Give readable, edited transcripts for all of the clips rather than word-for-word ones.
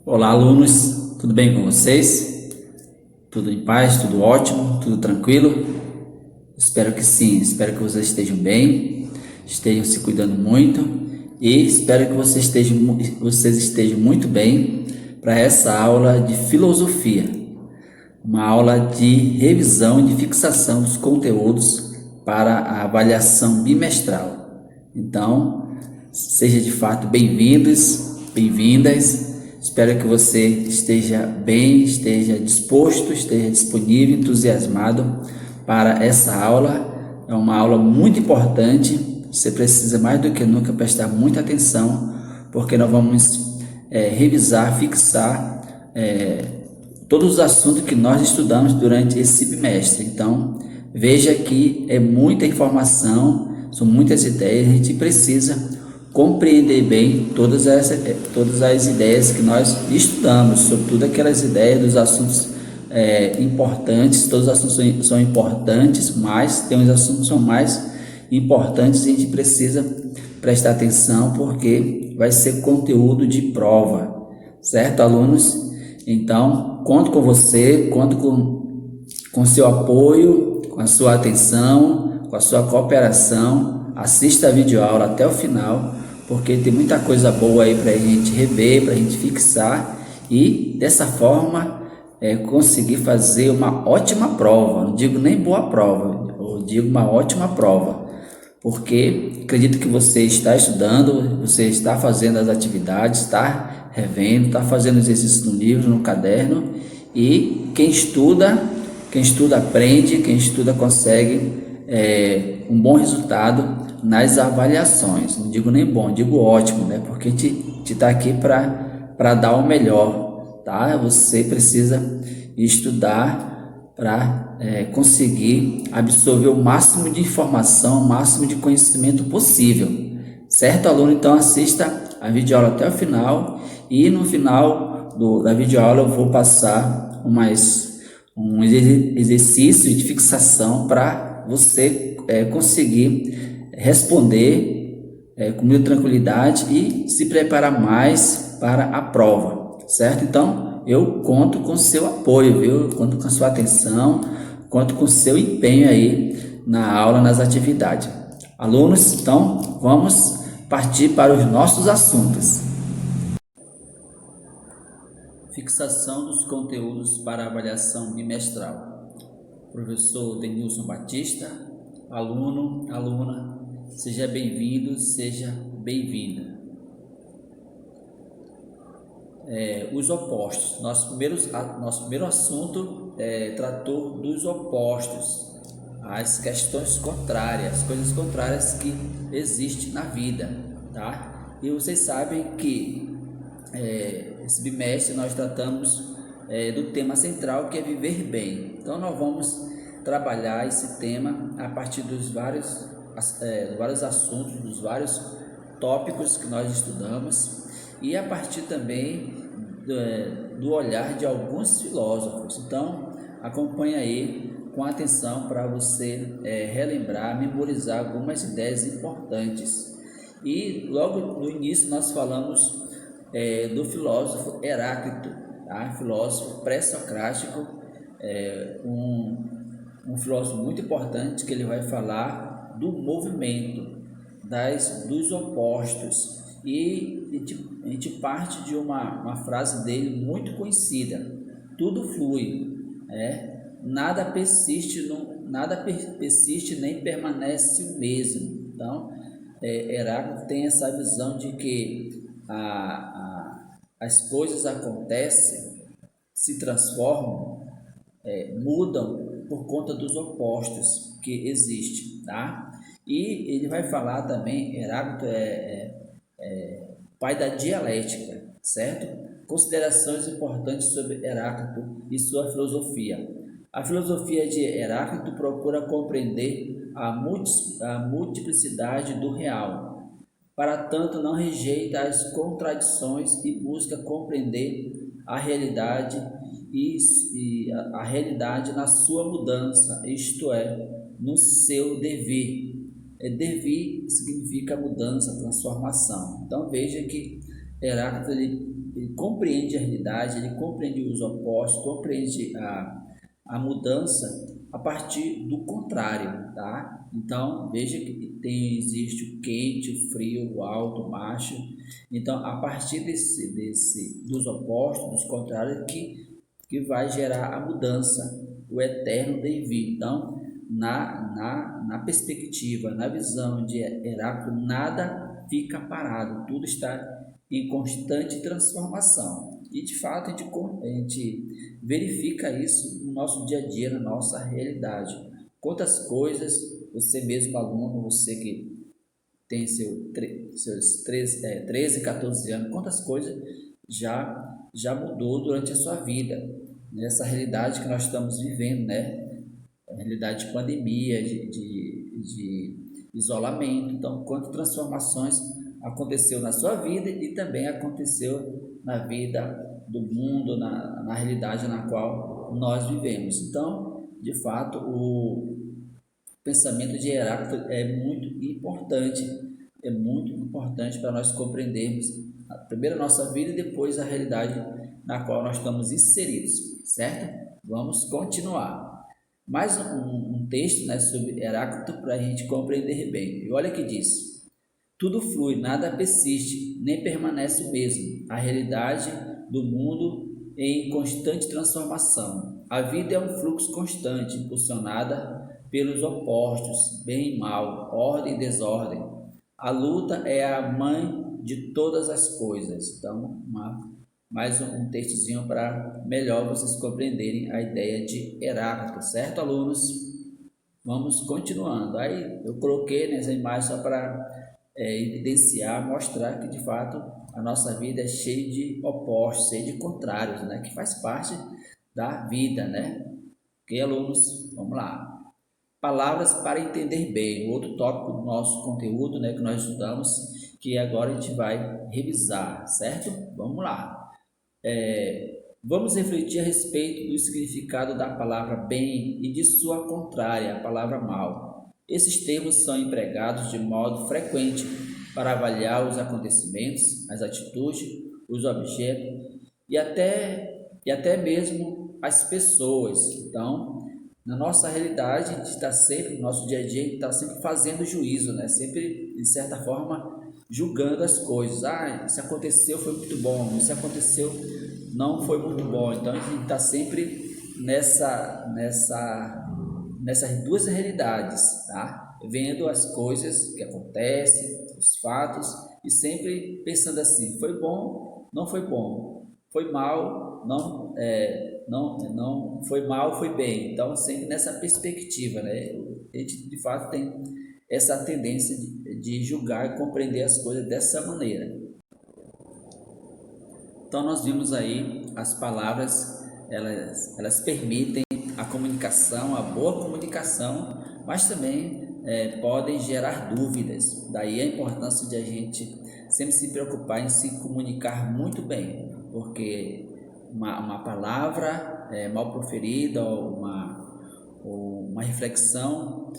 Olá, alunos, tudo bem com vocês? Tudo em paz, tudo ótimo, tudo tranquilo? Espero que sim, espero que vocês estejam bem, estejam se cuidando muito e espero que vocês estejam muito bem para essa aula de filosofia, uma aula de revisão e de fixação dos conteúdos para a avaliação bimestral. Então, seja de fato bem-vindos, bem-vindas. Espero que você esteja bem, esteja disposto, esteja disponível, entusiasmado para essa aula. É uma aula muito importante. Você precisa mais do que nunca prestar muita atenção, porque nós vamos revisar, fixar todos os assuntos que nós estudamos durante esse bimestre. Então, veja que é muita informação, são muitas ideias, a gente precisa compreender bem todas as ideias que nós estudamos, sobretudo aquelas ideias dos assuntos importantes. Todos os assuntos são importantes, mas tem uns assuntos que são mais importantes e a gente precisa prestar atenção porque vai ser conteúdo de prova, certo, alunos? Então, conto com você, conto com seu apoio, com a sua atenção, com a sua cooperação. Assista a videoaula até o final, porque tem muita coisa boa aí para a gente rever, para a gente fixar e dessa forma conseguir fazer uma ótima prova. Não digo nem boa prova, eu digo uma ótima prova, porque acredito que você está estudando, você está fazendo as atividades, está revendo, está fazendo exercícios no livro, no caderno, e quem estuda aprende, quem estuda consegue um bom resultado nas avaliações. Não digo nem bom, digo ótimo, né? Porque a gente está aqui para dar o melhor, tá? Você precisa estudar para conseguir absorver o máximo de informação, o máximo de conhecimento possível, certo, aluno? Então assista a videoaula até o final e no final da videoaula eu vou passar um exercício de fixação para você conseguir responder com muita tranquilidade e se preparar mais para a prova, certo? Então, eu conto com seu apoio, viu? Eu conto com a sua atenção, conto com seu empenho aí na aula, nas atividades. Alunos, então, vamos partir para os nossos assuntos. Fixação dos conteúdos para avaliação bimestral. Professor Denilson Batista, aluno, aluna, seja bem-vindo, seja bem-vinda. Os opostos. Nosso primeiro assunto tratou dos opostos, as questões contrárias, coisas contrárias que existem na vida, tá? E vocês sabem que esse bimestre nós tratamos do tema central, que é viver bem. Então nós vamos trabalhar esse tema a partir dos vários assuntos, dos vários tópicos que nós estudamos e a partir também do olhar de alguns filósofos. Então acompanhe aí com atenção para você relembrar, memorizar algumas ideias importantes. E logo no início nós falamos do filósofo Heráclito, tá? Filósofo pré-socrático, um filósofo muito importante, que ele vai falar do movimento, dos opostos, e a gente parte de uma frase dele muito conhecida: tudo flui, nada persiste nem permanece o mesmo. Então, Heráclito tem essa visão de que as coisas acontecem, se transformam, mudam por conta dos opostos que existem, tá? E ele vai falar também, Heráclito pai da dialética, certo? Considerações importantes sobre Heráclito e sua filosofia. A filosofia de Heráclito procura compreender a multiplicidade do real. Para tanto, não rejeita as contradições e busca compreender a realidade e a realidade na sua mudança, isto é, no seu devir. Devir significa mudança, transformação. Então veja que Heráclito ele ele compreende a realidade, ele compreende os opostos, compreende a mudança a partir do contrário, tá? Então, veja que existe o quente, o frio, o alto, o baixo. Então, a partir dos opostos, dos contrários, que vai gerar a mudança, o eterno devir. Então, na perspectiva, na visão de Heráclito, nada fica parado, tudo está em constante transformação. E de fato a gente verifica isso no nosso dia a dia, na nossa realidade. Quantas coisas você mesmo, aluno, você que tem seus 13, 14 anos, quantas coisas já mudou durante a sua vida, nessa realidade que nós estamos vivendo, né? A realidade de pandemia, de isolamento. Então, quantas transformações aconteceu na sua vida e também aconteceu na vida do mundo, na realidade na qual nós vivemos. Então, de fato, o pensamento de Heráclito é muito importante para nós compreendermos primeiro a nossa vida e depois a realidade na qual nós estamos inseridos, certo? Vamos continuar. Mais um texto, né, sobre Heráclito para a gente compreender bem. E olha que diz: tudo flui, nada persiste, nem permanece o mesmo. A realidade do mundo em constante transformação. A vida é um fluxo constante, impulsionada pelos opostos, bem e mal, ordem e desordem. A luta é a mãe de todas as coisas. Então, mais um textozinho para melhor vocês compreenderem a ideia de Heráclito, certo, alunos? Vamos continuando. Aí eu coloquei nessa imagem só para evidenciar, mostrar que de fato a nossa vida é cheia de opostos, cheia de contrários, né? Que faz parte da vida, né? Ok, alunos? Vamos lá. Palavras para entender bem, outro tópico do nosso conteúdo, né, que nós estudamos, que agora a gente vai revisar, certo? Vamos lá. Vamos refletir a respeito do significado da palavra bem e de sua contrária, a palavra mal. Esses termos são empregados de modo frequente para avaliar os acontecimentos, as atitudes, os objetos e até mesmo as pessoas. Então, na nossa realidade, a gente está sempre, no nosso dia a dia, a gente está sempre fazendo juízo, né? Sempre, de certa forma, julgando as coisas. Isso aconteceu, foi muito bom. Isso aconteceu, não foi muito bom. Então, a gente está sempre nessas duas realidades, tá? Vendo as coisas que acontecem, os fatos, e sempre pensando assim: foi bom, não foi bom, foi mal, não foi mal, foi bem. Então, sempre nessa perspectiva, né? A gente de fato tem essa tendência de julgar e compreender as coisas dessa maneira. Então, nós vimos aí as palavras, elas permitem a comunicação, a boa comunicação, mas também podem gerar dúvidas. Daí a importância de a gente sempre se preocupar em se comunicar muito bem, porque uma palavra mal proferida ou uma reflexão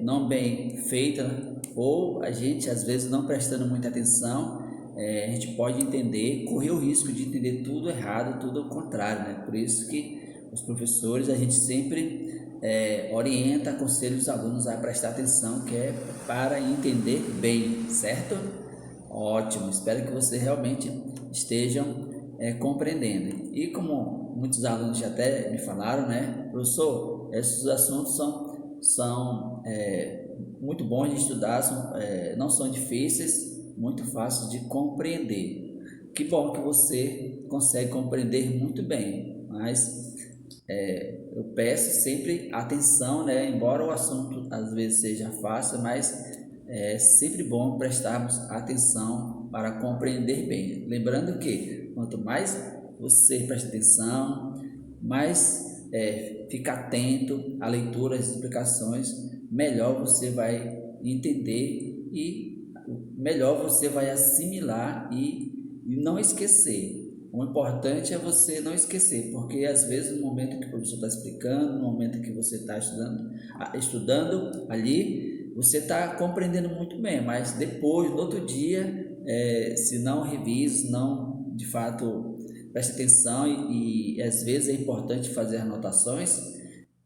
não bem feita, ou a gente às vezes não prestando muita atenção, a gente pode correr o risco de entender tudo errado, tudo ao contrário, né? Por isso que os professores, a gente sempre orienta, aconselha os alunos a prestar atenção, que é para entender bem, certo? Ótimo, espero que vocês realmente estejam compreendendo. E como muitos alunos já até me falaram, né, professor, esses assuntos são muito bons de estudar, não são difíceis, muito fáceis de compreender. Que bom que você consegue compreender muito bem, mas eu peço sempre atenção, né, embora o assunto às vezes seja fácil, mas é sempre bom prestarmos atenção para compreender bem. Lembrando que quanto mais você presta atenção, mais fica atento à leitura, às explicações, melhor você vai entender e melhor você vai assimilar e não esquecer. O importante é você não esquecer, porque às vezes no momento que o professor está explicando, no momento que você está estudando ali, você está compreendendo muito bem, mas depois, no outro dia, se não revisa, de fato preste atenção e às vezes é importante fazer anotações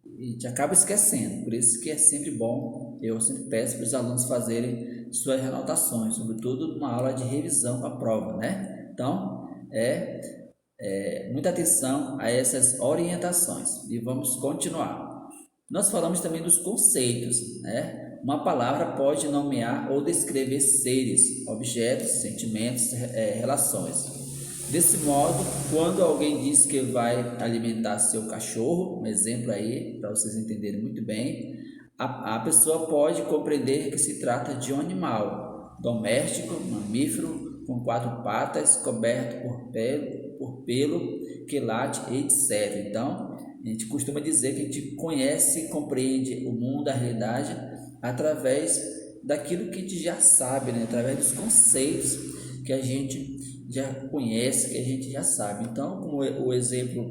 e a gente acaba esquecendo. Por isso que é sempre bom, eu sempre peço para os alunos fazerem suas anotações, sobretudo numa aula de revisão para a prova, né? Então, muita atenção a essas orientações e vamos continuar. Nós falamos também dos conceitos, né? Uma palavra pode nomear ou descrever seres, objetos, sentimentos, relações. Desse modo, quando alguém diz que vai alimentar seu cachorro, um exemplo aí, para vocês entenderem muito bem, a pessoa pode compreender que se trata de um animal doméstico, mamífero, com 4 patas, coberto por pelo, que late, etc. Então, a gente costuma dizer que a gente conhece e compreende o mundo, a realidade, através daquilo que a gente já sabe, né? Através dos conceitos que a gente já conhece, que a gente já sabe. Então, como o exemplo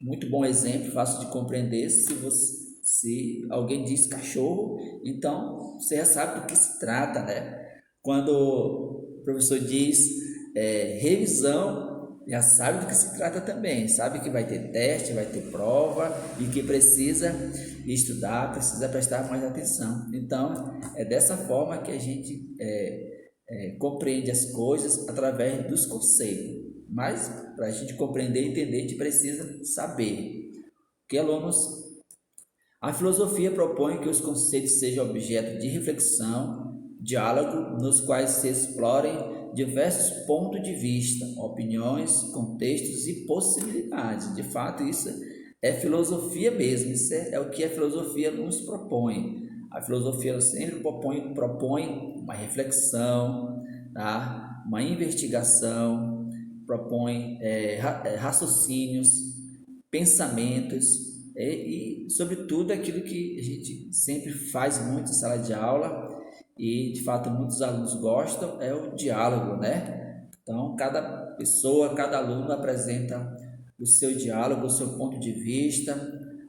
muito bom exemplo, fácil de compreender, se alguém diz cachorro, então você já sabe do que se trata, né? Quando o professor diz revisão, já sabe do que se trata também, sabe que vai ter teste, vai ter prova e que precisa estudar, precisa prestar mais atenção. Então, é dessa forma que a gente compreende as coisas através dos conceitos. Mas, para a gente compreender e entender, a gente precisa saber. Que alunos? A filosofia propõe que os conceitos sejam objeto de reflexão, diálogo, nos quais se explorem diversos pontos de vista, opiniões, contextos e possibilidades. De fato, isso é filosofia mesmo, isso é o que a filosofia nos propõe. A filosofia sempre propõe uma reflexão, tá? Uma investigação, propõe raciocínios, pensamentos e, sobretudo, aquilo que a gente sempre faz muito em sala de aula e, de fato, muitos alunos gostam, é o diálogo, né? Então, cada pessoa, cada aluno apresenta o seu diálogo, o seu ponto de vista,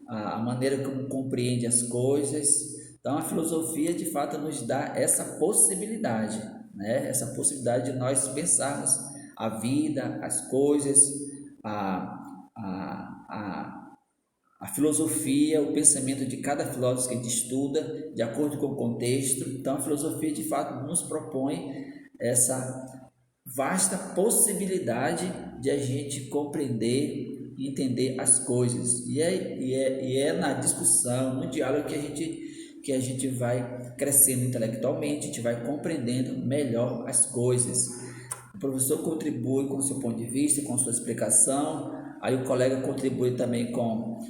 a maneira como compreende as coisas. Então, a filosofia, de fato, nos dá essa possibilidade, né? Essa possibilidade de nós pensarmos a vida, as coisas, a filosofia, o pensamento de cada filósofo que a gente estuda, de acordo com o contexto. Então, a filosofia, de fato, nos propõe essa vasta possibilidade de a gente compreender e entender as coisas. E é na discussão, no diálogo que a gente vai crescendo intelectualmente, a gente vai compreendendo melhor as coisas. O professor contribui com o seu ponto de vista, com a sua explicação, aí o colega contribui também com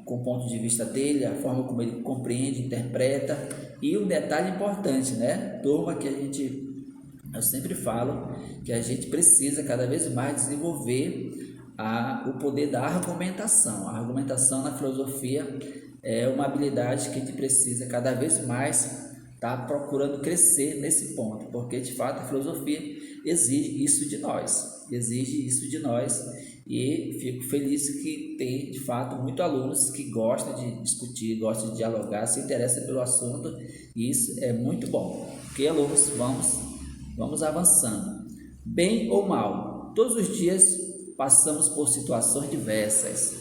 o ponto de vista dele, a forma como ele compreende, interpreta. E um detalhe importante, né? Turma, eu sempre falo que a gente precisa cada vez mais desenvolver o poder da argumentação. A argumentação na filosofia é uma habilidade que a gente precisa cada vez mais estar procurando crescer nesse ponto, porque de fato a filosofia exige isso de nós, e fico feliz que tem de fato muitos alunos que gostam de discutir, gostam de dialogar, se interessam pelo assunto, e isso é muito bom. Ok, alunos, vamos avançando. Bem ou mal, todos os dias passamos por situações diversas,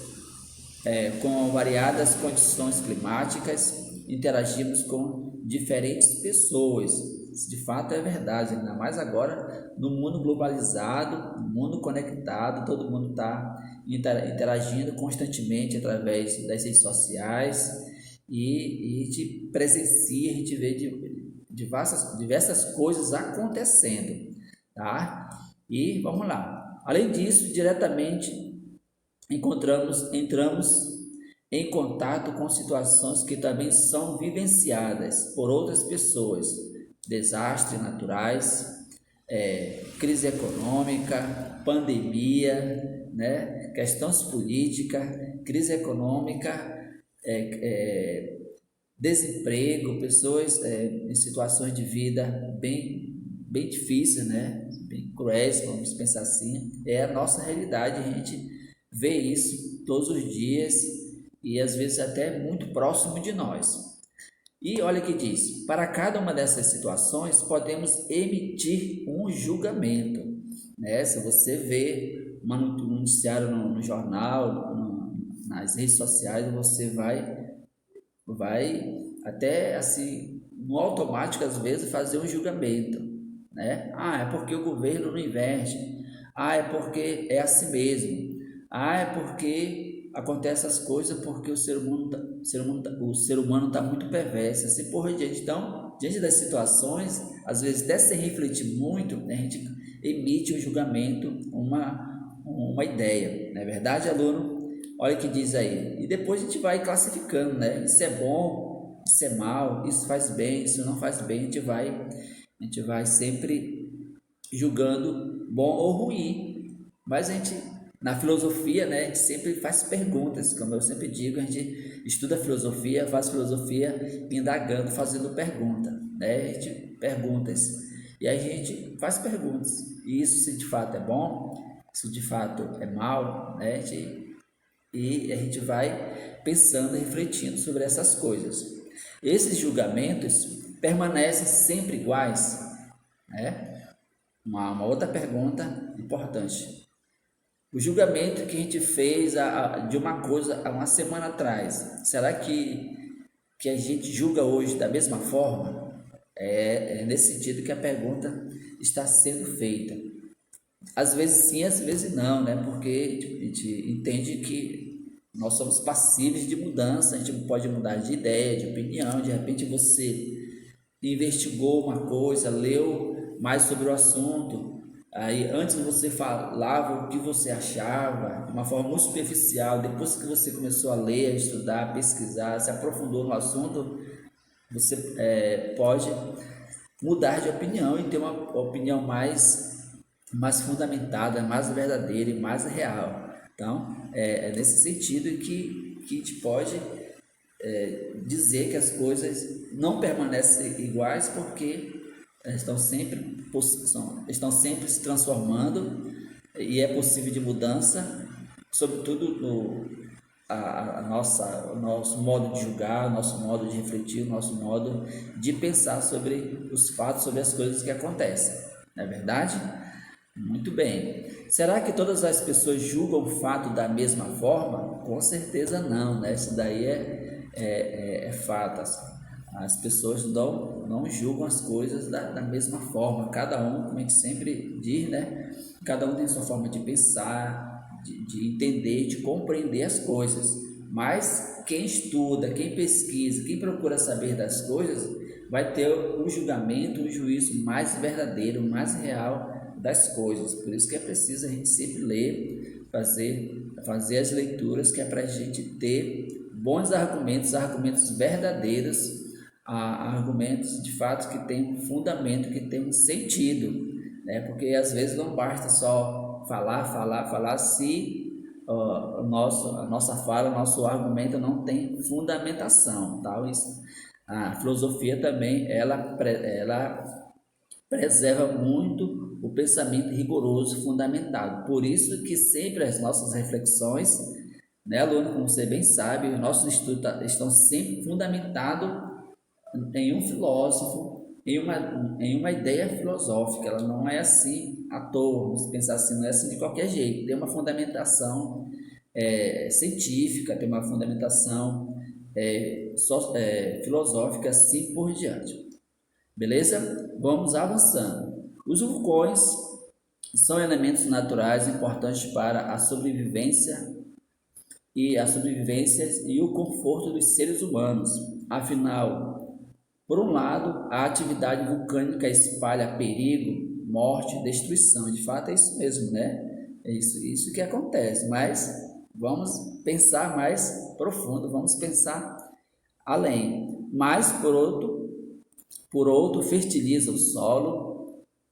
com variadas condições climáticas, interagimos com diferentes pessoas. Isso de fato é verdade, ainda mais agora no mundo globalizado, no mundo conectado, todo mundo está interagindo constantemente através das redes sociais e a gente presencia, a gente vê diversas coisas acontecendo, tá? E vamos lá. Além disso, diretamente entramos em contato com situações que também são vivenciadas por outras pessoas, desastres naturais, crise econômica, pandemia, né? Questões políticas, crise econômica, desemprego, pessoas em situações de vida bem difíceis, né? Bem cruéis, vamos pensar assim. É a nossa realidade, a gente vê isso todos os dias e às vezes até muito próximo de nós. E olha que diz: para cada uma dessas situações podemos emitir um julgamento, né? Se você vê um noticiário no jornal, nas redes sociais, você vai até assim, no automático às vezes fazer um julgamento, né? Ah, é porque o governo não investe. Ah, é porque é assim mesmo. Ah, é porque acontece essas coisas porque o ser humano tá muito perverso, assim por diante. Então, diante das situações, às vezes até sem refletir muito, né, a gente emite um julgamento, uma ideia, não é verdade, aluno? Olha o que diz aí. E depois a gente vai classificando, né? Isso é bom, isso é mal, isso faz bem, isso não faz bem. A gente vai sempre julgando bom ou ruim. Mas a gente, na filosofia, né, a gente sempre faz perguntas. Como eu sempre digo, a gente estuda filosofia, faz filosofia indagando, fazendo pergunta, né? A gente perguntas. E a gente faz perguntas. E isso se de fato é bom, isso de fato é mal, né? E a gente vai pensando e refletindo sobre essas coisas. Esses julgamentos permanecem sempre iguais, né? Uma outra pergunta importante. O julgamento que a gente fez de uma coisa há uma semana atrás, será que a gente julga hoje da mesma forma? É nesse sentido que a pergunta está sendo feita. Às vezes sim, às vezes não, né? Porque a gente entende que nós somos passíveis de mudança, a gente pode mudar de ideia, de opinião. De repente você investigou uma coisa, leu mais sobre o assunto, aí antes você falava o que você achava de uma forma muito superficial. Depois que você começou a ler, a estudar, a pesquisar, se aprofundou no assunto, você pode mudar de opinião e ter uma opinião mais fundamentada, mais verdadeira e mais real. Então, é nesse sentido que a gente pode dizer que as coisas não permanecem iguais porque estão sempre se transformando e é possível de mudança, sobretudo o nosso modo de julgar, o nosso modo de refletir, o nosso modo de pensar sobre os fatos, sobre as coisas que acontecem. Não é verdade? Muito bem. Será que todas as pessoas julgam o fato da mesma forma? Com certeza não, né? Isso daí é fato. As pessoas não julgam as coisas da mesma forma. Cada um, como a gente sempre diz, né? Cada um tem a sua forma de pensar, de entender, de compreender as coisas. Mas quem estuda, quem pesquisa, quem procura saber das coisas, vai ter um julgamento, um juízo mais verdadeiro, mais real das coisas. Por isso que é preciso a gente sempre ler, fazer as leituras, que é para a gente ter bons argumentos, argumentos verdadeiros, argumentos de fato que tem um fundamento, que tem um sentido, né? Porque às vezes não basta só falar se a nossa fala, o nosso argumento não tem fundamentação, tal. Isso, a filosofia também ela preserva muito o pensamento rigoroso, fundamentado. Por isso que sempre as nossas reflexões, né, aluno, como você bem sabe, os nossos estudos estão sempre fundamentados em um filósofo, em uma ideia filosófica. Ela não é assim à toa, vamos pensar assim, não é assim de qualquer jeito. Tem uma fundamentação científica, tem uma fundamentação filosófica, assim por diante. Beleza? Vamos avançando. Os vulcões são elementos naturais importantes para a sobrevivência e o conforto dos seres humanos. Afinal, por um lado, a atividade vulcânica espalha perigo, morte, destruição. De fato, é isso mesmo, né? É isso que acontece. Mas vamos pensar mais profundo, vamos pensar além. Mas, por outro, fertiliza o solo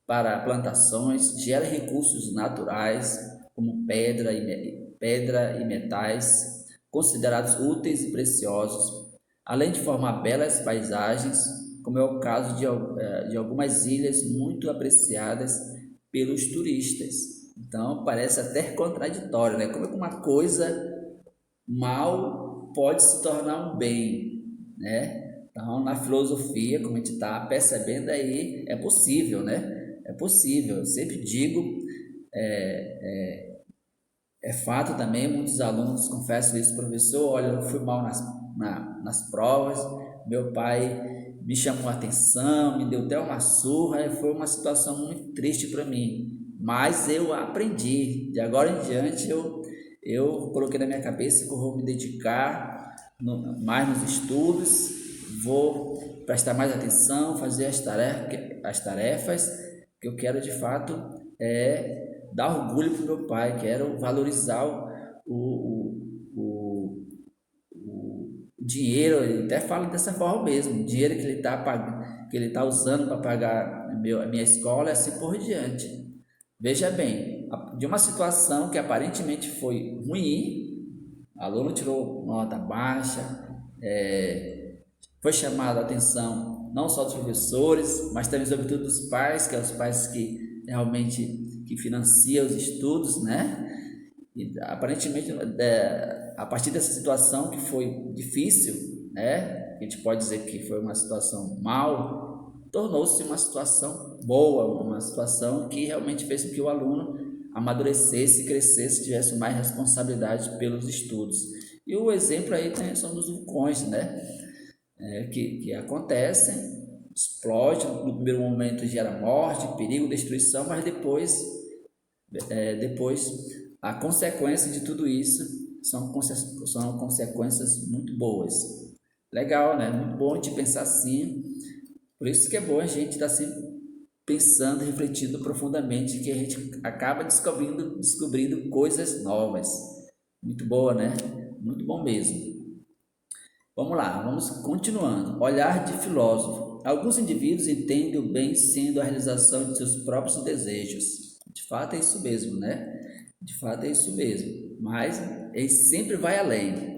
para plantações, gera recursos naturais como pedra e metais considerados úteis e preciosos, além de formar belas paisagens, como é o caso de algumas ilhas muito apreciadas pelos turistas. Então parece até contraditório, né? Como é que uma coisa mal pode se tornar um bem, né? Então, na filosofia, como a gente está percebendo aí, é possível, né? É possível. Eu sempre digo, é fato também, muitos alunos confessam isso, professor, olha, eu fui mal nas provas, meu pai me chamou a atenção, me deu até uma surra, e foi uma situação muito triste para mim, mas eu aprendi, de agora em diante eu coloquei na minha cabeça que eu vou me dedicar mais nos estudos, vou prestar mais atenção, fazer as tarefas que eu quero de fato dar orgulho para o meu pai, quero valorizar o, o dinheiro, ele até fala dessa forma mesmo, o dinheiro que ele está pagando, que ele está usando para pagar a minha escola, e assim por diante. Veja bem, de uma situação que aparentemente foi ruim, o aluno tirou nota baixa, foi chamada a atenção não só dos professores, mas também sobretudo dos pais, que são os pais que realmente que financiam os estudos, né? E, aparentemente, a partir dessa situação que foi difícil, né? A gente pode dizer que foi uma situação mal, tornou-se uma situação boa, uma situação que realmente fez com que o aluno amadurecesse, crescesse, tivesse mais responsabilidade pelos estudos. E o exemplo aí são dos vulcões, né? Que acontecem, explode, no primeiro momento gera morte, perigo, destruição, mas depois a consequência de tudo isso são consequências muito boas. Legal, né? Muito bom de pensar assim. Por isso que é bom a gente estar sempre pensando, refletindo profundamente, que a gente acaba descobrindo coisas novas. Muito boa, né? Muito bom mesmo. Vamos lá, vamos continuando. Olhar de filósofo. Alguns indivíduos entendem o bem sendo a realização de seus próprios desejos. De fato é isso mesmo, né? De fato é isso mesmo. Mas ele sempre vai além.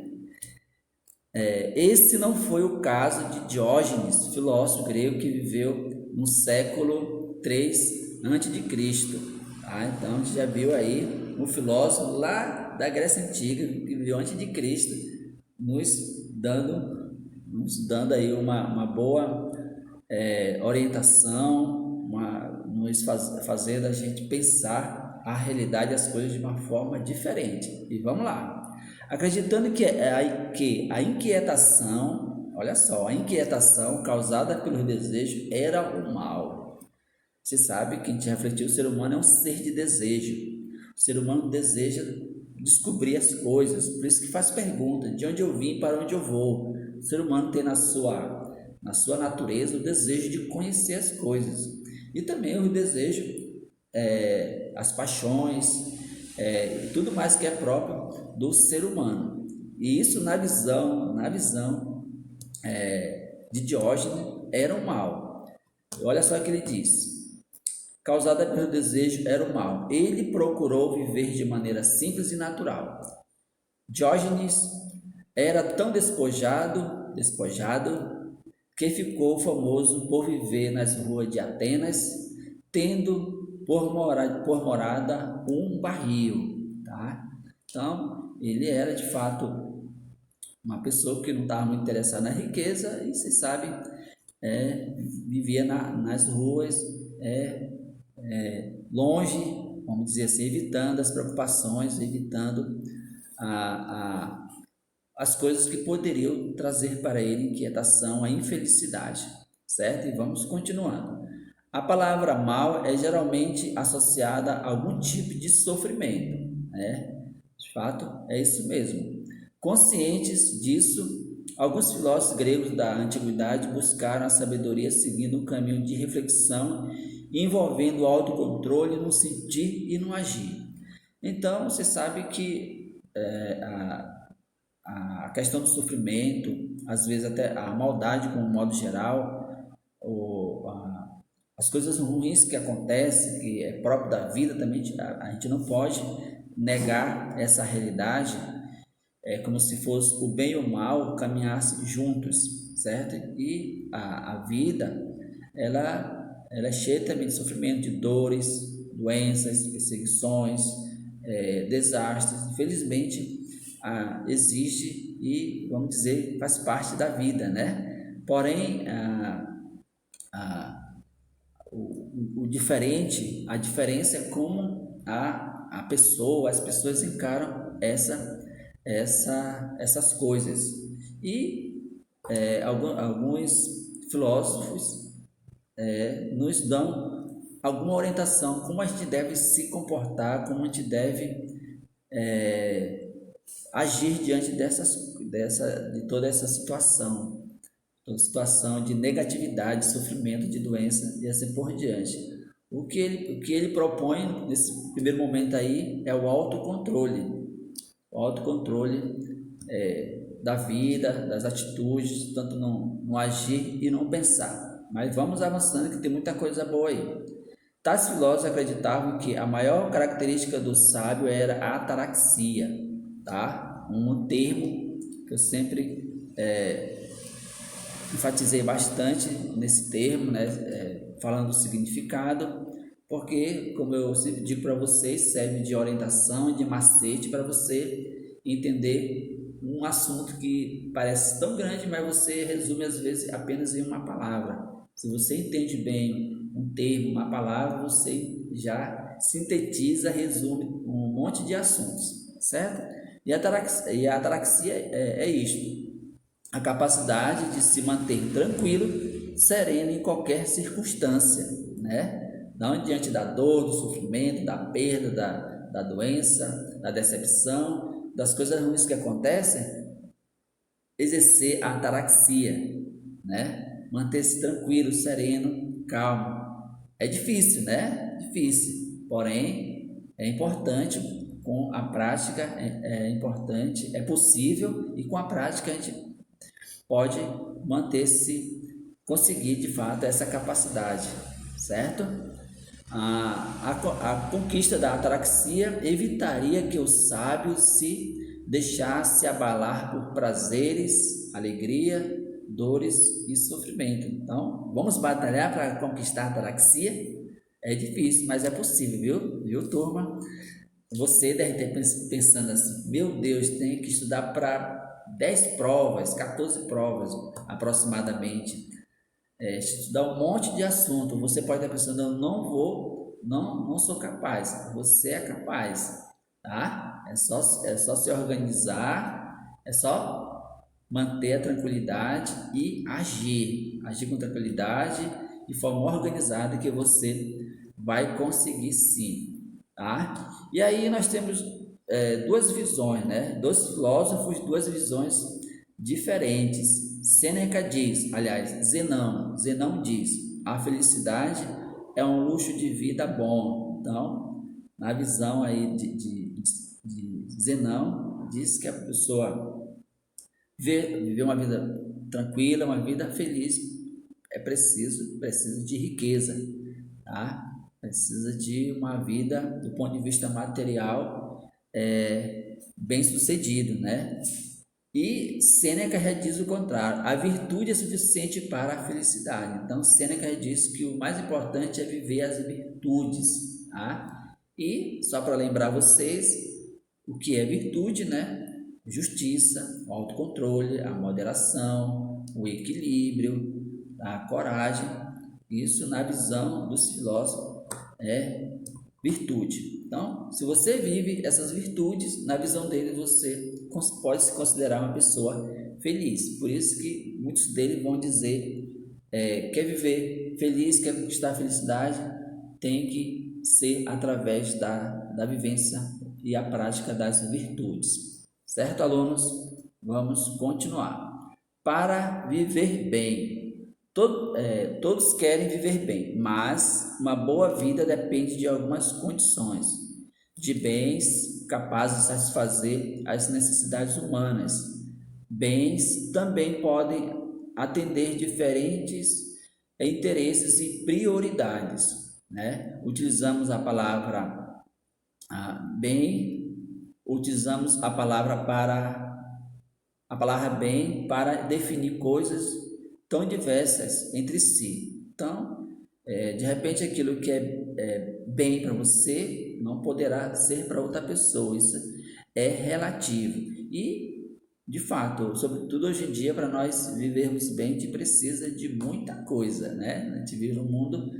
Esse não foi o caso de Diógenes, filósofo grego que viveu no século 3 a.C. Tá? Então a gente já viu aí um filósofo lá da Grécia Antiga que viveu antes de Cristo, nos dando aí uma boa orientação, fazendo a gente pensar a realidade das coisas de uma forma diferente. E vamos lá. Acreditando que a inquietação, olha só, a inquietação causada pelo desejo era o mal. Você sabe que a gente refletiu, o ser humano é um ser de desejo. O ser humano deseja descobrir as coisas, por isso que faz pergunta, de onde eu vim, para onde eu vou. O ser humano tem na sua natureza o desejo de conhecer as coisas. E também o desejo, as paixões, tudo mais que é próprio do ser humano. E isso na visão de Diógenes era o mal. Olha só o que ele diz: causada pelo desejo era o mal. Ele procurou viver de maneira simples e natural. Diógenes era tão despojado, que ficou famoso por viver nas ruas de Atenas, tendo por morada um barril, tá? Então, ele era de fato uma pessoa que não estava muito interessada na riqueza e, se sabe, vivia nas ruas, longe, vamos dizer assim, evitando as preocupações, evitando as coisas que poderiam trazer para ele inquietação, a infelicidade, certo? E vamos continuando. A palavra mal é geralmente associada a algum tipo de sofrimento, né? De fato, é isso mesmo. Conscientes disso, alguns filósofos gregos da antiguidade buscaram a sabedoria seguindo um caminho de reflexão envolvendo o autocontrole no sentir e no agir. Então, você sabe que a questão do sofrimento, às vezes até a maldade como modo geral, as coisas ruins que acontecem, que é próprio da vida também, a gente não pode negar essa realidade. É como se fosse o bem e o mal caminhassem juntos, certo? E a vida, ela é cheia também de sofrimento, de dores, doenças, perseguições, desastres. Infelizmente, existe e, vamos dizer, faz parte da vida, né? Porém, o diferente, a diferença é como a pessoa, as pessoas encaram essas coisas. E alguns filósofos nos dão alguma orientação, como a gente deve se comportar, como a gente deve agir diante de toda essa situação. Toda situação de negatividade, sofrimento, de doença e assim por diante. O que ele propõe nesse primeiro momento aí é o autocontrole. O autocontrole da vida, das atitudes, tanto no agir e no pensar. Mas vamos avançando que tem muita coisa boa aí. Tais filósofos acreditavam que a maior característica do sábio era a ataraxia, tá? Um termo que eu sempre enfatizei bastante nesse termo, né? Falando do significado, porque, como eu sempre digo para vocês, serve de orientação e de macete para você entender um assunto que parece tão grande, mas você resume às vezes apenas em uma palavra. Se você entende bem um termo, uma palavra, você já sintetiza, resume um monte de assuntos, certo? E a ataraxia é isto: a capacidade de se manter tranquilo, sereno em qualquer circunstância, né? Não diante da dor, do sofrimento, da perda, da doença, da decepção, das coisas ruins que acontecem, exercer a ataraxia, né? Manter-se tranquilo, sereno, calmo. É difícil, né? Difícil. Porém, é importante. Com a prática é importante, é possível, e com a prática a gente pode manter-se, conseguir de fato essa capacidade, certo? A conquista da ataraxia evitaria que o sábio se deixasse abalar por prazeres, alegria, dores e sofrimento. Então, vamos batalhar para conquistar a ataraxia? É difícil, mas é possível, viu, turma? Você deve ter pensando assim: meu Deus, tenho que estudar para 10 provas, 14 provas aproximadamente, estudar um monte de assunto. Você pode estar pensando: eu não vou, não sou capaz. Você é capaz, tá? É só se organizar, é só manter a tranquilidade e agir com tranquilidade, de forma organizada, que você vai conseguir sim, tá? E aí nós temos duas visões, né? Dois filósofos, duas visões diferentes. Sêneca diz, aliás, Zenão diz: a felicidade é um luxo de vida bom. Então, na visão aí de Zenão, diz que a pessoa viver uma vida tranquila, uma vida feliz, precisa de riqueza, tá? Precisa de uma vida, do ponto de vista material, bem sucedido, né? E Sêneca já diz o contrário: a virtude é suficiente para a felicidade. Então, Sêneca diz que o mais importante é viver as virtudes, tá? E, só para lembrar vocês, o que é virtude, né? Justiça, o autocontrole, a moderação, o equilíbrio, a coragem. Isso, na visão dos filósofos, é virtude. Então, se você vive essas virtudes, na visão deles você pode se considerar uma pessoa feliz. Por isso que muitos deles vão dizer: quer viver feliz, quer conquistar a felicidade, tem que ser através da vivência e a prática das virtudes. Certo, alunos? Vamos continuar. Para viver bem, todos querem viver bem, mas uma boa vida depende de algumas condições, de bens capazes de satisfazer as necessidades humanas. Bens também podem atender diferentes interesses e prioridades, né? Utilizamos a palavra bem, utilizamos a palavra bem para definir coisas tão diversas entre si. Então, de repente, aquilo que é bem para você não poderá ser para outra pessoa. Isso é relativo. E de fato, sobretudo hoje em dia, para nós vivermos bem, a gente precisa de muita coisa, né? A gente vive num mundo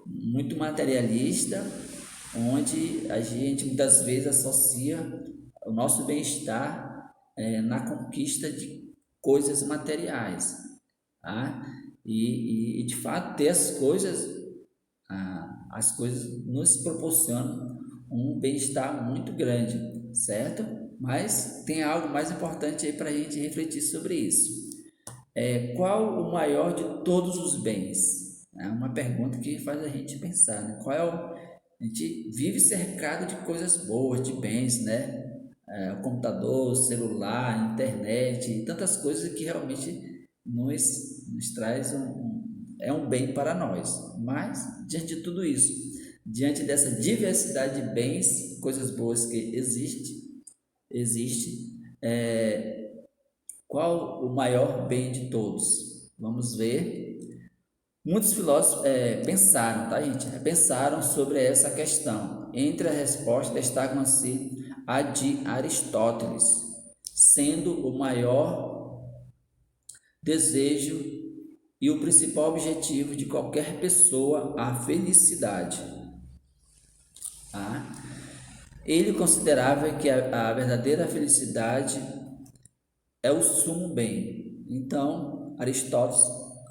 muito materialista, onde a gente muitas vezes associa o nosso bem-estar na conquista de coisas materiais, tá? E de fato ter as coisas nos proporcionam um bem-estar muito grande, certo? Mas tem algo mais importante aí para a gente refletir sobre isso. Qual o maior de todos os bens? É uma pergunta que faz a gente pensar, né? A gente vive cercado de coisas boas, de bens, né? O computador, celular, internet, tantas coisas que realmente nos traz é um bem para nós. Mas, diante de tudo isso, diante dessa diversidade de bens, coisas boas que existe, qual o maior bem de todos? Vamos ver. Muitos filósofos pensaram, tá, gente? Pensaram sobre essa questão. Entre as respostas destacam-se a de Aristóteles, sendo o maior desejo e o principal objetivo de qualquer pessoa a felicidade. Tá? Ele considerava que a verdadeira felicidade é o sumo bem. Então, Aristóteles,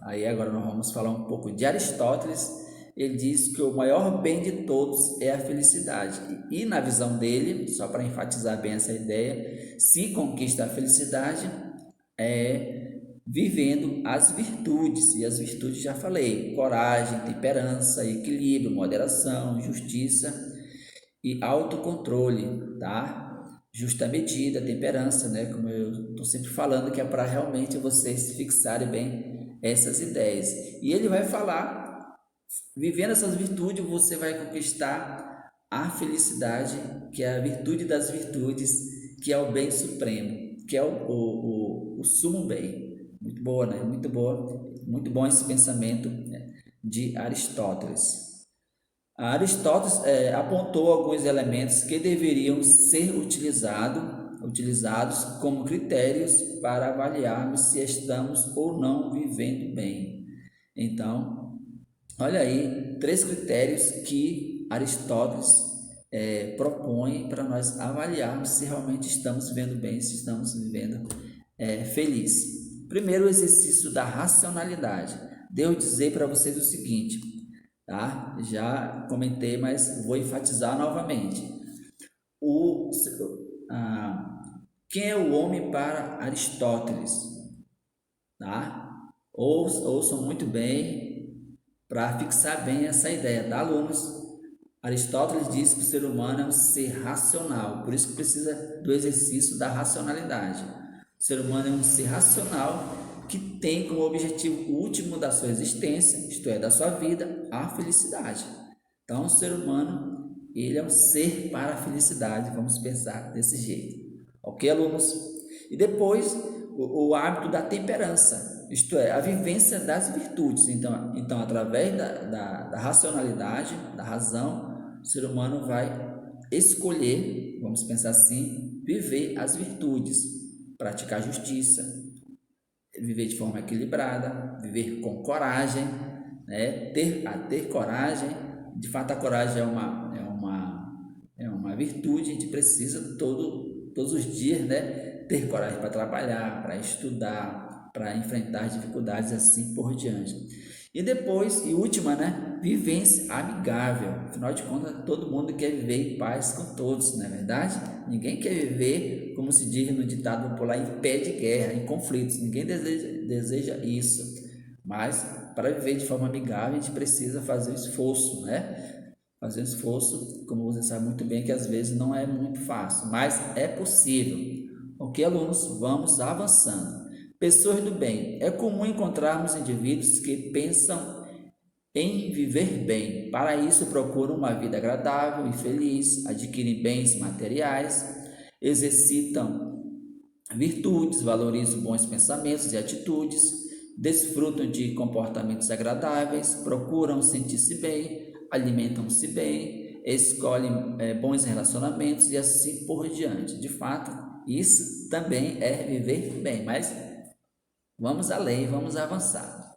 aí agora nós vamos falar um pouco de Aristóteles, ele diz que o maior bem de todos é a felicidade. E na visão dele, só para enfatizar bem essa ideia, se conquista a felicidade vivendo as virtudes. E as virtudes já falei: coragem, temperança, equilíbrio, moderação, justiça e autocontrole, tá? Justa medida, temperança, né? Como eu estou sempre falando, que é para realmente vocês fixarem bem essas ideias. E ele vai falar, vivendo essas virtudes, você vai conquistar a felicidade, que é a virtude das virtudes, que é o bem supremo, que é o sumo bem. Muito boa, né? Muito boa, muito bom esse pensamento, né, de Aristóteles. Aristóteles apontou alguns elementos que deveriam ser utilizados como critérios para avaliarmos se estamos ou não vivendo bem. Então, olha aí, 3 critérios que Aristóteles propõe para nós avaliarmos se realmente estamos vivendo bem, se estamos vivendo feliz. Primeiro, o exercício da racionalidade. Devo dizer para vocês o seguinte: tá? Já comentei, mas vou enfatizar novamente. O, quem é o homem para Aristóteles? Tá? Ouçam muito bem para fixar bem essa ideia, tá, alunos? Aristóteles diz que o ser humano é um ser racional, por isso que precisa do exercício da racionalidade. O ser humano é um ser racional que tem como objetivo último da sua existência, isto é, da sua vida, a felicidade. Então, o ser humano, ele é um ser para a felicidade, vamos pensar desse jeito. Ok, alunos? E depois, o hábito da temperança, isto é, a vivência das virtudes. Então através da racionalidade, da razão, o ser humano vai escolher, vamos pensar assim, viver as virtudes, praticar justiça, viver de forma equilibrada, viver com coragem, né? ter coragem. De fato, a coragem é uma virtude. A gente precisa todos os dias, né? Ter coragem para trabalhar, para estudar, para enfrentar dificuldades, assim por diante. E depois, e última, né? Vivência amigável. Afinal de contas, todo mundo quer viver em paz com todos, não é verdade? Ninguém quer viver, como se diz no ditado popular, em pé de guerra, em conflitos. Ninguém deseja isso. Mas, para viver de forma amigável, a gente precisa fazer um esforço, né? Fazer um esforço, como você sabe muito bem, que às vezes não é muito fácil, mas é possível. Ok, alunos? Vamos avançando. Pessoas do bem. É comum encontrarmos indivíduos que pensam em viver bem. Para isso, procuram uma vida agradável e feliz, adquirem bens materiais, exercitam virtudes, valorizam bons pensamentos e atitudes, desfrutam de comportamentos agradáveis, procuram sentir-se bem, alimentam-se bem, escolhem bons relacionamentos e assim por diante. De fato, Isso também é viver bem, mas vamos além, vamos avançar.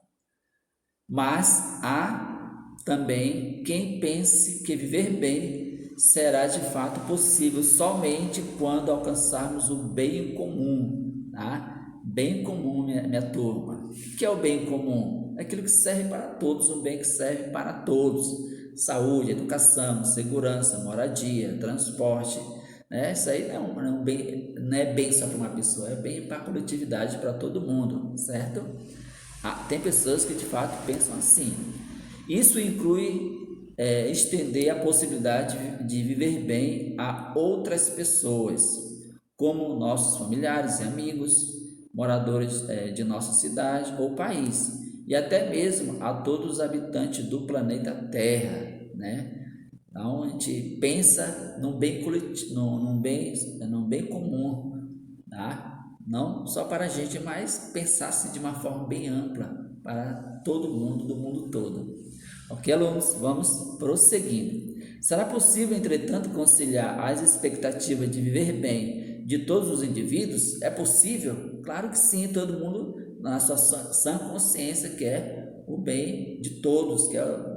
Mas há também quem pense que viver bem será de fato possível somente quando alcançarmos o bem comum, tá? Bem comum, minha turma. O que é o bem comum? É aquilo que serve para todos, um bem que serve para todos. Saúde, educação, segurança, moradia, transporte, né? Isso aí não é bem só para uma pessoa, é bem para a coletividade, para todo mundo, certo? Tem pessoas que de fato pensam assim. Isso inclui estender a possibilidade de viver bem a outras pessoas, como nossos familiares e amigos, moradores de nossa cidade ou país, e até mesmo a todos os habitantes do planeta Terra, né? Então a gente pensa num bem coletivo, num bem comum, tá? Não só para a gente, mas pensasse de uma forma bem ampla para todo mundo, do mundo todo. Ok, alunos? Vamos prosseguindo. Será possível, entretanto, conciliar as expectativas de viver bem de todos os indivíduos? É possível? Claro que sim, todo mundo, na sua sã consciência, quer o bem de todos,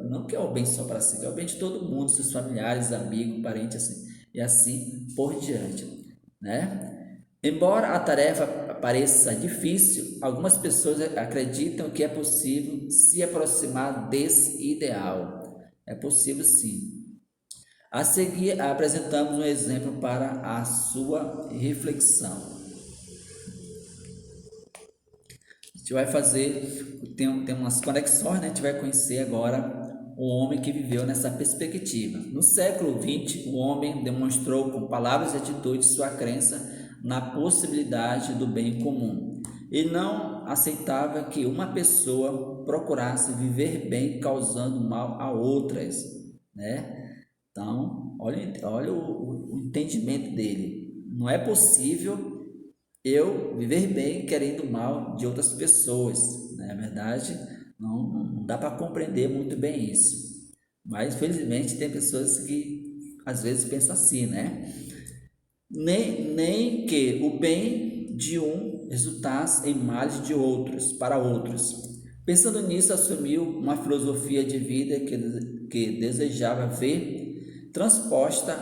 não quer o bem só para si, quer o bem de todo mundo, seus familiares, amigos, parentes, assim, e assim por diante, né? Embora a tarefa pareça difícil, algumas pessoas acreditam que é possível se aproximar desse ideal. É possível sim. A seguir, apresentamos um exemplo para a sua reflexão. A gente vai fazer, tem umas conexões, né? A gente vai conhecer agora o homem que viveu nessa perspectiva. No século XX, o homem demonstrou com palavras e atitudes sua crença na possibilidade do bem comum. Ele não aceitava que uma pessoa procurasse viver bem causando mal a outras, né? Então, olha o entendimento dele. Não é possível eu viver bem querendo mal de outras pessoas, né? Na verdade, não dá para compreender muito bem isso. Mas, felizmente, tem pessoas que às vezes pensam assim, né? Nem que o bem de um resultasse em males de outros, para outros. Pensando nisso, assumiu uma filosofia de vida que desejava ver transposta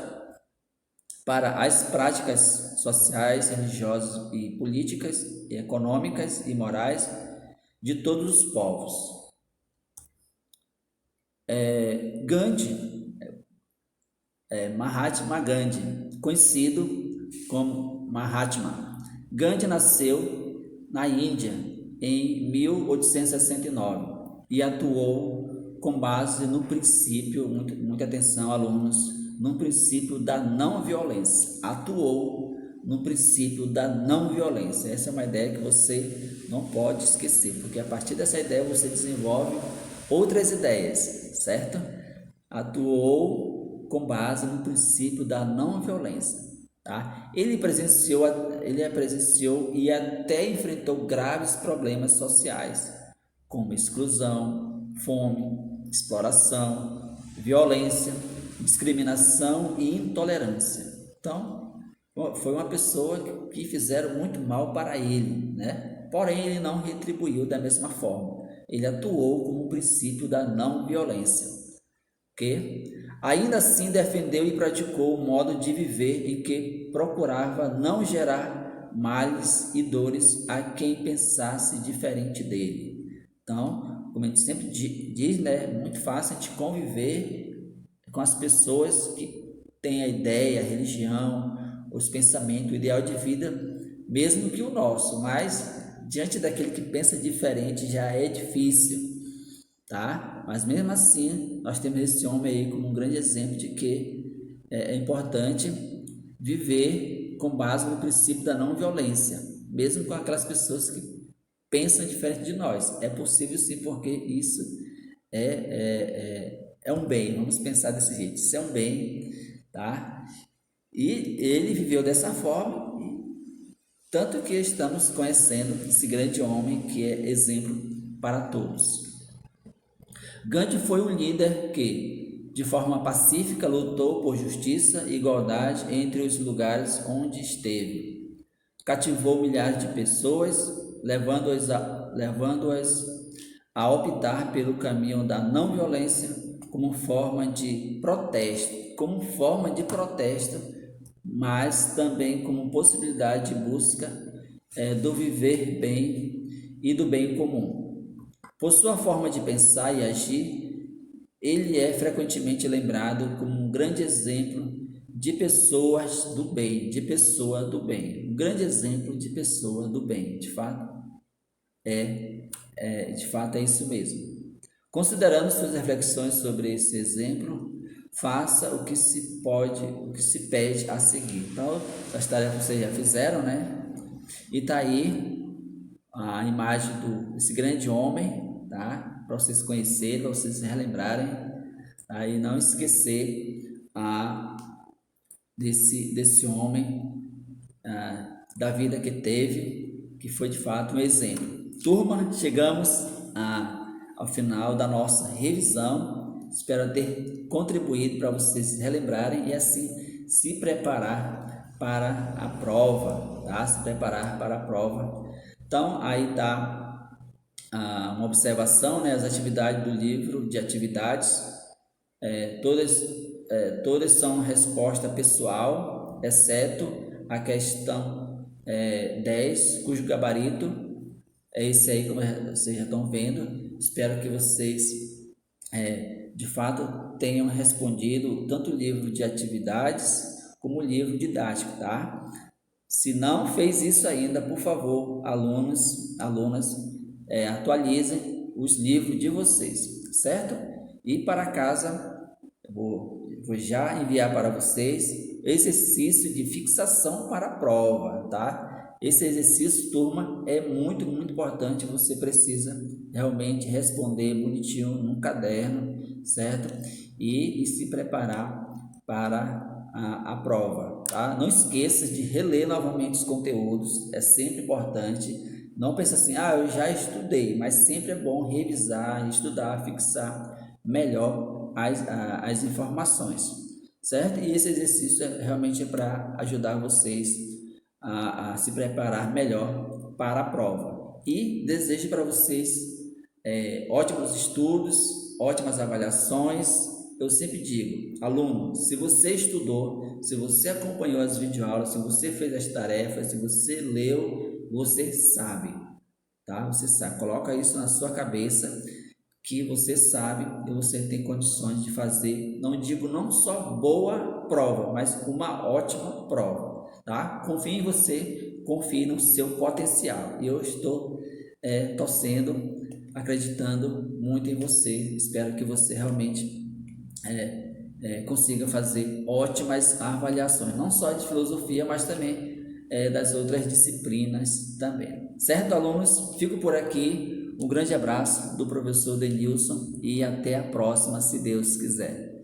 para as práticas sociais, religiosas e políticas, econômicas e morais de todos os povos. Gandhi, Mahatma Gandhi, conhecido como Mahatma. Gandhi nasceu na Índia em 1869 e atuou com base no princípio, muita atenção, alunos, no princípio da não violência. Atuou no princípio da não violência. Essa é uma ideia que você não pode esquecer, porque a partir dessa ideia você desenvolve outras ideias, certo? Atuou com base no princípio da não violência, tá? Ele presenciou e até enfrentou graves problemas sociais, como exclusão, fome, exploração, violência, discriminação e intolerância. Então, foi uma pessoa que fizeram muito mal para ele, né? Porém, ele não retribuiu da mesma forma. Ele atuou como o princípio da não violência, que ainda assim defendeu e praticou um modo de viver em que procurava não gerar males e dores a quem pensasse diferente dele. Então, como a gente sempre diz, né, é muito fácil a gente conviver com as pessoas que têm a ideia, a religião, os pensamentos, o ideal de vida, mesmo que o nosso, mas diante daquele que pensa diferente já é difícil, tá? Mas mesmo assim, nós temos esse homem aí como um grande exemplo de que é importante viver com base no princípio da não violência, mesmo com aquelas pessoas que pensam diferente de nós. É possível sim, porque isso é um bem, vamos pensar desse jeito, isso é um bem, tá? E ele viveu dessa forma, tanto que estamos conhecendo esse grande homem que é exemplo para todos. Gandhi foi um líder que, de forma pacífica, lutou por justiça e igualdade entre os lugares onde esteve. cativou milhares de pessoas, levando-as a optar pelo caminho da não violência como forma de protesto, mas também como possibilidade de busca do viver bem e do bem comum. Por sua forma de pensar e agir, ele é frequentemente lembrado como um grande exemplo de pessoas do bem, um grande exemplo de pessoa do bem, de fato é isso mesmo. Considerando suas reflexões sobre esse exemplo, faça o que se pede a seguir. Então, as tarefas vocês já fizeram, né? E tá aí a imagem desse grande homem, tá? Para vocês conhecerem, para vocês se relembrarem, tá? E não esquecer desse homem, da vida que teve, que foi de fato um exemplo. Turma, chegamos ao final da nossa revisão. Espero ter contribuído para vocês se relembrarem e assim se preparar para a prova, tá? Se preparar para a prova. Então, aí está uma observação, né? As atividades do livro de atividades, todas são resposta pessoal, exceto a questão 10, cujo gabarito é esse aí, como vocês já estão vendo. Espero que vocês, de fato, tenham respondido tanto o livro de atividades como o livro didático, tá? Se não fez isso ainda, por favor, alunas, atualizem os livros de vocês, certo? E para casa, vou já enviar para vocês exercício de fixação para a prova, tá? Esse exercício, turma, é muito, muito importante. Você precisa realmente responder bonitinho num caderno, certo? E se preparar para a prova, tá? Não esqueça de reler novamente os conteúdos, é sempre importante. Não pense assim, eu já estudei, mas sempre é bom revisar, estudar, fixar melhor as informações, certo? E esse exercício realmente é para ajudar vocês a se preparar melhor para a prova. E desejo para vocês ótimos estudos, ótimas avaliações. Eu sempre digo, aluno, se você estudou, se você acompanhou as videoaulas, se você fez as tarefas, se você leu, você sabe, tá? Você sabe, coloca isso na sua cabeça, que você sabe e você tem condições de fazer, não digo não só boa prova, mas uma ótima prova, tá? Confie em você, confie no seu potencial. E eu estou torcendo, acreditando muito em você. Espero que você realmente consiga fazer ótimas avaliações, não só de filosofia, mas também das outras disciplinas também. Certo, alunos? Fico por aqui. Um grande abraço do professor Denilson e até a próxima, se Deus quiser.